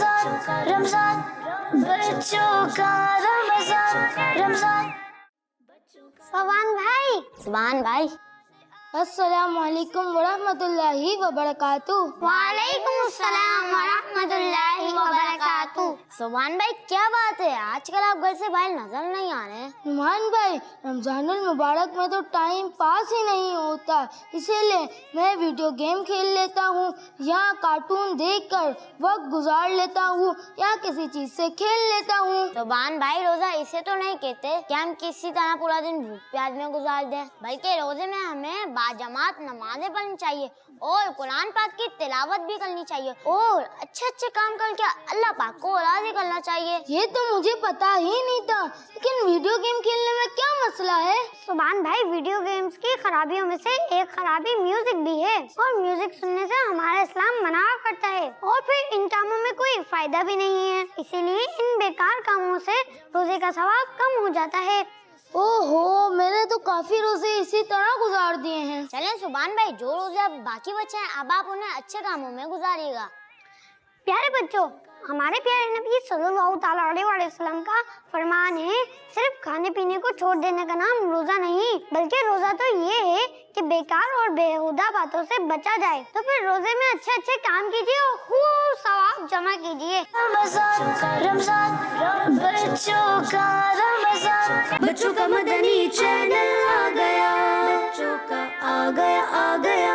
रमजान रमजान बच्चों का रमजान रमजान। सुभान भाई अस्सलाम वालेकुम वरहमतुल्लाहि वबरकातुह। वालेकुम अस्सलाम वरहमतुल्लाहि वबरकातुह। सुभान भाई क्या बात है, आजकल आप घर से बाहर नजर नहीं आ रहे। नुमान भाई, रमजानुल मुबारक में तो टाइम पास ही नहीं होता, इसीलिए मैं वीडियो गेम खेल लेता हूँ या कार्टून देखकर वक्त गुजार लेता हूँ या किसी चीज से खेल लेता हूँ। सुभान भाई, रोजा इसे तो नहीं कहते कि हम किसी तरह पूरा दिन भूख प्यास में गुजार दें, बल्कि रोजे में हमें बाजमात नमाजें पढ़नी चाहिए और कुरान पाक की तिलावत भी करनी चाहिए और अच्छे अच्छे काम करके अल्लाह पाक को राज़ी करना चाहिए। ये तो मुझे पता ही नहीं था, लेकिन वीडियो गेम खेलने में क्या मसला है? सुभान भाई, वीडियो गेम्स की खराबियों में से एक खराबी म्यूजिक भी है और म्यूजिक सुनने से हमारा इस्लाम मना करता है और फिर इन कामों में कोई फायदा भी नहीं है, इसीलिए इन बेकार कामों से रोजे का सवाब कम हो जाता है। ओहो, मैंने तो काफी रोजे इसी तरह गुजार दिए हैं। चलें सुभान भाई, जो रोजे अब बाकी बचे हैं अब आप उन्हें अच्छे कामों में गुजारिएगा। प्यारे बच्चों, हमारे प्यारे नबी सल्लल्लाहु तआला अलैहि वसल्लम का फरमान है, सिर्फ खाने पीने को छोड़ देने का नाम रोजा नहीं, बल्कि रोजा तो ये है कि बेकार और बेहुदा बातों से बचा जाए। तो फिर रोजे में अच्छे अच्छे काम कीजिए और खूब सवाब जमा कीजिए। रमजान रमजान बच्चों का रमजान, बच्चों का मदनी चैनल आ गया, बच्चों का आ गया आ गया।